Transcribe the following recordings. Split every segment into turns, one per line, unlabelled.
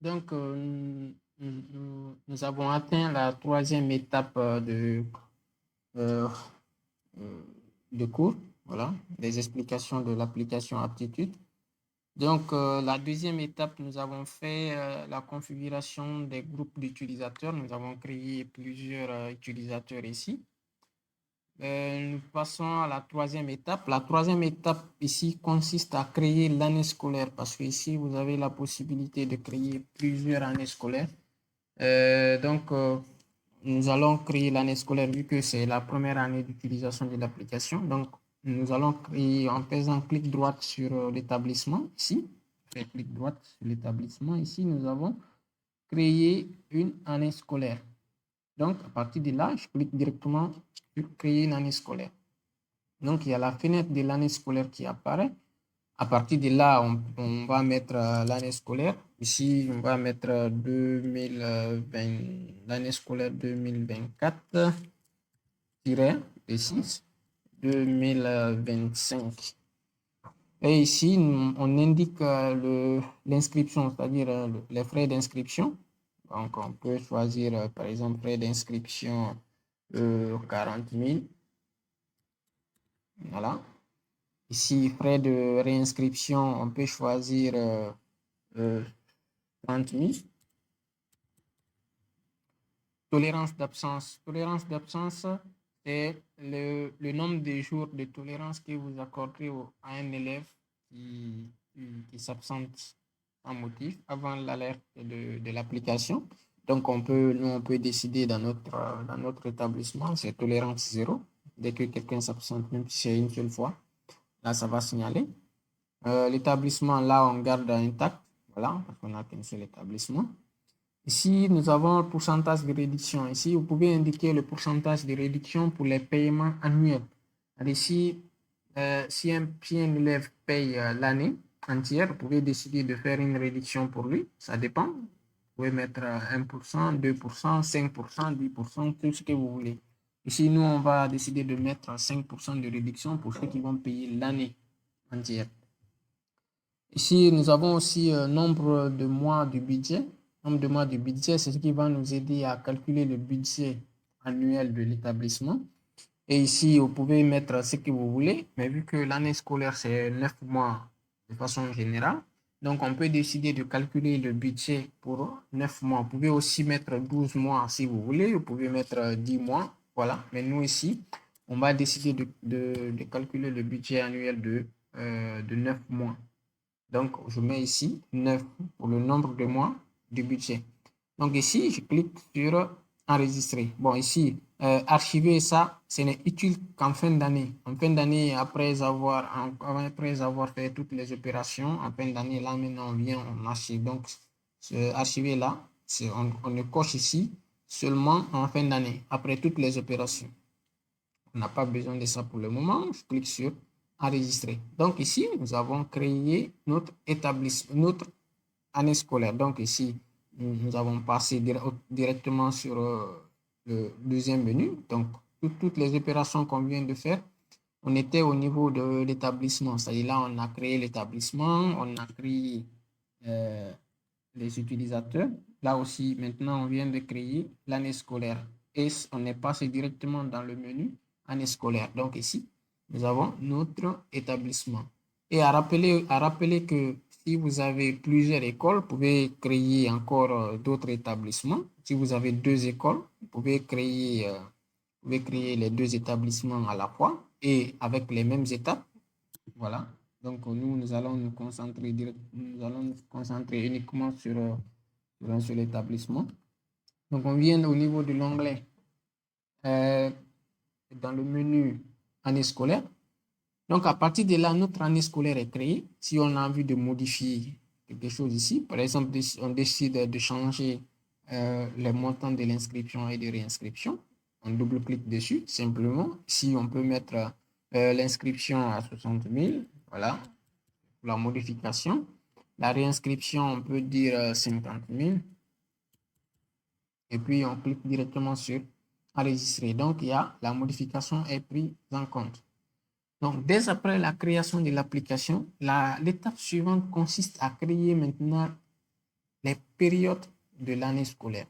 Donc, nous avons atteint la troisième étape euh, euh, de cours, voilà, des explications de l'application aptitude. Donc, la deuxième étape, nous avons fait la configuration des groupes d'utilisateurs. Nous avons créé plusieurs utilisateurs ici. Nous passons à la troisième étape. La troisième étape ici consiste à créer l'année scolaire parce que ici, vous avez la possibilité de créer plusieurs années scolaires. Nous allons créer l'année scolaire vu que c'est la première année d'utilisation de l'application. Donc, nous allons créer en faisant clic droit sur l'établissement ici. Clic droit sur l'établissement. Ici, nous avons créé une année scolaire. Donc, à partir de là, je clique directement sur créer une année scolaire. Donc, il y a la fenêtre de l'année scolaire qui apparaît. À partir de là, on va mettre l'année scolaire. Ici, on va mettre 2020, l'année scolaire 2024-6 2025. Et ici, on indique l'inscription, c'est-à-dire les frais d'inscription. Donc, on peut choisir, par exemple, frais d'inscription 40 000. Voilà. Ici, frais de réinscription, on peut choisir 30 000. Tolérance d'absence. Tolérance d'absence, c'est le nombre de jours de tolérance que vous accordez à un élève qui s'absente en motif avant l'alerte de l'application. Donc, nous, on peut décider dans notre établissement, c'est tolérance zéro. Dès que quelqu'un s'absente, même si c'est une seule fois, là, ça va signaler. L'établissement, là, on garde intact. Voilà, parce qu'on n'a qu'un seul établissement. Ici, nous avons le pourcentage de réduction. Ici, vous pouvez indiquer le pourcentage de réduction pour les paiements annuels. Ici, si un élève paye l'année entière, vous pouvez décider de faire une réduction pour lui. Ça dépend. Vous pouvez mettre 1%, 2%, 5%, 10%, tout ce que vous voulez. Ici, nous, on va décider de mettre 5% de réduction pour ceux qui vont payer l'année entière. Ici, nous avons aussi nombre de mois du budget. Nombre de mois du budget, c'est ce qui va nous aider à calculer le budget annuel de l'établissement. Et ici, vous pouvez mettre ce que vous voulez, mais vu que l'année scolaire, c'est 9 mois de façon générale, donc on peut décider de calculer le budget pour 9 mois. Vous pouvez aussi mettre 12 mois si vous voulez, vous pouvez mettre 10 mois, voilà. Mais nous ici, on va décider de calculer le budget annuel de 9 mois. Donc, je mets ici 9 pour le nombre de mois du budget. Donc, ici, je clique sur enregistrer. Bon, ici, archiver ça, ce n'est utile qu'en fin d'année. En fin d'année, après avoir fait toutes les opérations, en fin d'année, là, maintenant, on vient, on archive. Donc, archiver là, on le coche ici seulement en fin d'année, après toutes les opérations. On n'a pas besoin de ça pour le moment. Je clique sur enregistrer. Donc ici, nous avons créé notre établissement, notre année scolaire. Donc ici, nous avons passé directement sur le deuxième menu. Donc, toutes les opérations qu'on vient de faire, on était au niveau de l'établissement. C'est-à-dire là, on a créé l'établissement, on a créé les utilisateurs. Là aussi, maintenant, on vient de créer l'année scolaire. Et on est passé directement dans le menu année scolaire. Donc ici, nous avons notre établissement. Et à rappeler que si vous avez plusieurs écoles, vous pouvez créer encore d'autres établissements. Si vous avez deux écoles, vous pouvez créer les deux établissements à la fois et avec les mêmes étapes. Voilà. Donc, nous allons nous concentrer uniquement sur l'établissement. Donc, on vient au niveau de l'onglet dans le menu année scolaire. Donc, à partir de là, notre année scolaire est créée. Si on a envie de modifier quelque chose ici, par exemple, on décide de changer les montants de l'inscription et de réinscription, on double-clique dessus simplement. Ici, on peut mettre l'inscription à 60 000. Voilà, pour la modification. La réinscription, on peut dire 50 000. Et puis, on clique directement sur enregistrer. Donc, la modification est prise en compte. Donc, dès après la création de l'application, l'étape suivante consiste à créer maintenant les périodes de l'année scolaire.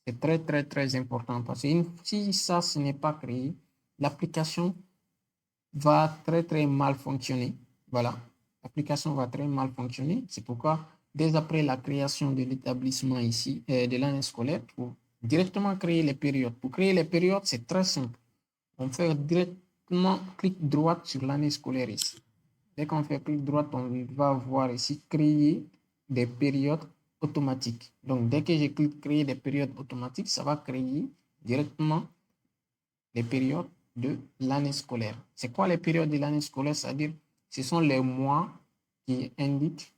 C'est très, très, très important parce que si ça, ce n'est pas créé, l'application va très, très mal fonctionner. Voilà, l'application va très mal fonctionner. C'est pourquoi, dès après la création de l'établissement ici, de l'année scolaire, pour directement créer les périodes. Pour créer les périodes, c'est très simple. On fait directement clic droit sur l'année scolaire ici. Dès qu'on fait clic droit, on va voir ici créer des périodes automatiques. Donc, dès que je clique créer des périodes automatiques, ça va créer directement les périodes de l'année scolaire. C'est quoi les périodes de l'année scolaire? C'est-à-dire, ce sont les mois qui indiquent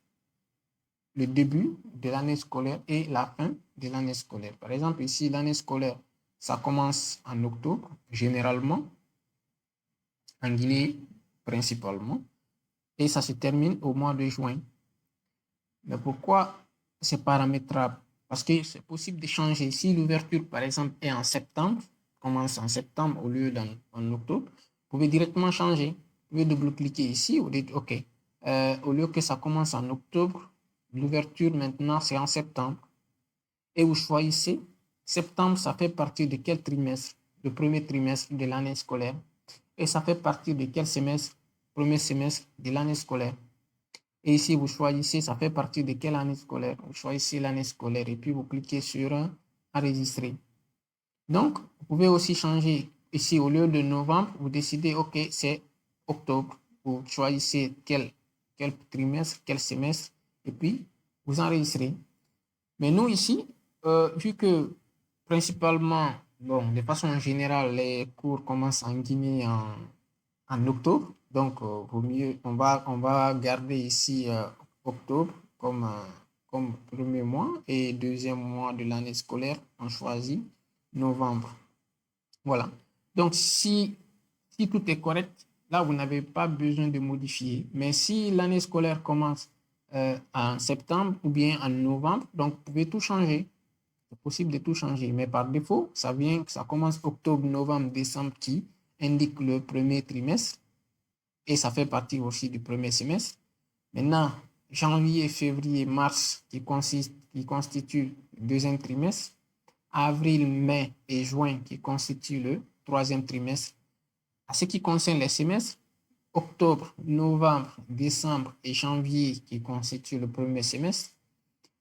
le début de l'année scolaire et la fin de l'année scolaire. Par exemple, ici, l'année scolaire, ça commence en octobre, généralement, en Guinée principalement, et ça se termine au mois de juin. Mais pourquoi c'est paramétrable? Parce que c'est possible de changer. Si l'ouverture, par exemple, est en septembre, commence en septembre au lieu d'en octobre, vous pouvez directement changer. Vous pouvez double-cliquer ici, vous dites OK. Au lieu que ça commence en octobre, l'ouverture maintenant c'est en septembre. Et vous choisissez, septembre, ça fait partie de quel trimestre? Le premier trimestre de l'année scolaire. Et ça fait partie de quel semestre? Premier semestre de l'année scolaire. Et ici, vous choisissez, ça fait partie de quelle année scolaire? Vous choisissez l'année scolaire et puis vous cliquez sur enregistrer. Donc, vous pouvez aussi changer ici, au lieu de novembre, vous décidez, OK, c'est octobre. Vous choisissez quel trimestre, quel semestre, et puis vous enregistrez. Mais nous ici, vu que principalement, bon, de façon générale, les cours commencent en Guinée en octobre, donc vaut mieux, on va garder ici octobre comme premier mois et deuxième mois de l'année scolaire, on choisit novembre. Voilà. Donc, si tout est correct, là, vous n'avez pas besoin de modifier. Mais si l'année scolaire commence en septembre ou bien en novembre, donc vous pouvez tout changer. C'est possible de tout changer. Mais par défaut, ça commence octobre, novembre, décembre qui indique le premier trimestre et ça fait partie aussi du premier semestre. Maintenant, janvier, février, mars qui constituent le deuxième trimestre, avril, mai et juin qui constituent le troisième trimestre. À ce qui concerne les semestres, octobre, novembre, décembre et janvier qui constituent le premier semestre.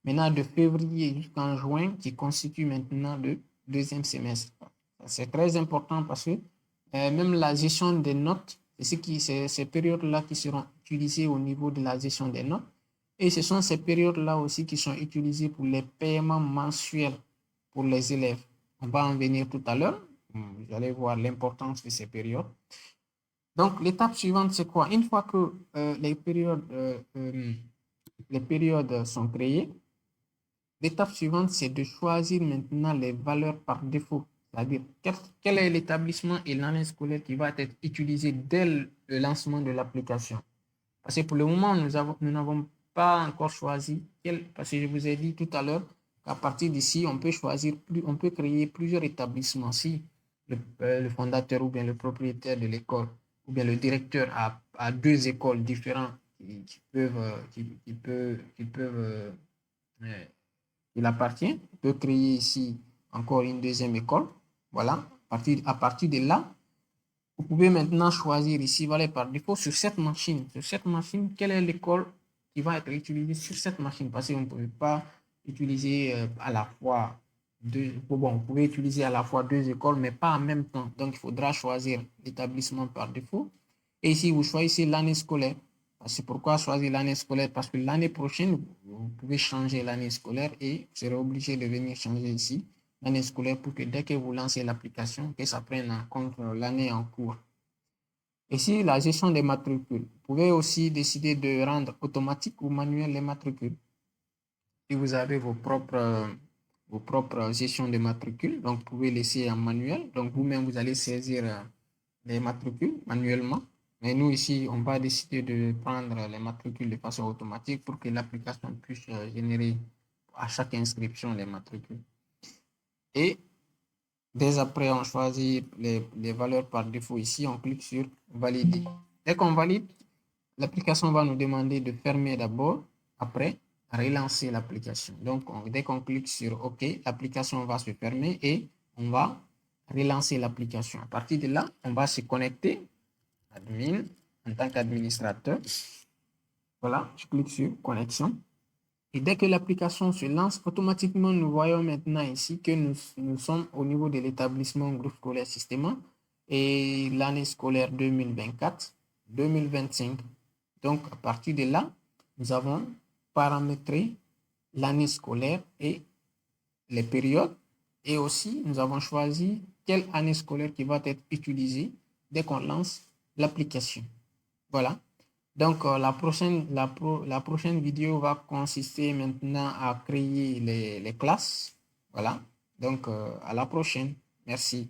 Maintenant, de février jusqu'en juin qui constitue maintenant le deuxième semestre. C'est très important parce que même la gestion des notes, c'est ces périodes-là qui seront utilisées au niveau de la gestion des notes. Et ce sont ces périodes-là aussi qui sont utilisées pour les paiements mensuels pour les élèves. On va en venir tout à l'heure. Vous allez voir l'importance de ces périodes. Donc, l'étape suivante, c'est quoi? Une fois que les périodes sont créées, l'étape suivante, c'est de choisir maintenant les valeurs par défaut. C'est-à-dire, quel est l'établissement et l'année scolaire qui va être utilisé dès le lancement de l'application. Parce que pour le moment, nous n'avons pas encore choisi parce que je vous ai dit tout à l'heure qu'à partir d'ici, on peut créer plusieurs établissements. Si le fondateur ou bien le propriétaire de l'école ou bien le directeur a deux écoles différentes qui peuvent il appartient, il peut créer ici encore une deuxième école. Voilà, à partir de là, vous pouvez maintenant choisir ici, voilà, par défaut, sur cette machine. Sur cette machine, quelle est l'école qui va être utilisée sur cette machine? Parce que vous ne pouvez pas utiliser à la fois deux. Bon, vous pouvez utiliser à la fois deux écoles, mais pas en même temps. Donc, il faudra choisir l'établissement par défaut. Et ici, vous choisissez l'année scolaire. C'est pourquoi choisir l'année scolaire? Parce que l'année prochaine, vous pouvez changer l'année scolaire et vous serez obligé de venir changer ici l'année scolaire pour que dès que vous lancez l'application, que ça prenne en compte l'année en cours. Ici, la gestion des matricules. Vous pouvez aussi décider de rendre automatique ou manuel les matricules. Si vous avez vos propres gestions de matricules, donc vous pouvez laisser en manuel. Donc vous-même, vous allez saisir les matricules manuellement. Mais nous, ici, on va décider de prendre les matricules de façon automatique pour que l'application puisse générer à chaque inscription les matricules. Et dès après, on choisit les valeurs par défaut ici, on clique sur valider. Dès qu'on valide, l'application va nous demander de fermer d'abord. Après, relancer l'application. Donc, dès qu'on clique sur OK, l'application va se fermer et on va relancer l'application. À partir de là, on va se connecter, admin, en tant qu'administrateur. Voilà, je clique sur connexion. Et dès que l'application se lance, automatiquement, nous voyons maintenant ici que nous sommes au niveau de l'établissement groupe scolaire Systéma et l'année scolaire 2024-2025. Donc, à partir de là, nous avons paramétré l'année scolaire et les périodes. Et aussi, nous avons choisi quelle année scolaire qui va être utilisée dès qu'on lance l'application. Voilà. Donc, la prochaine vidéo va consister maintenant à créer les classes. Voilà. Donc, à la prochaine. Merci.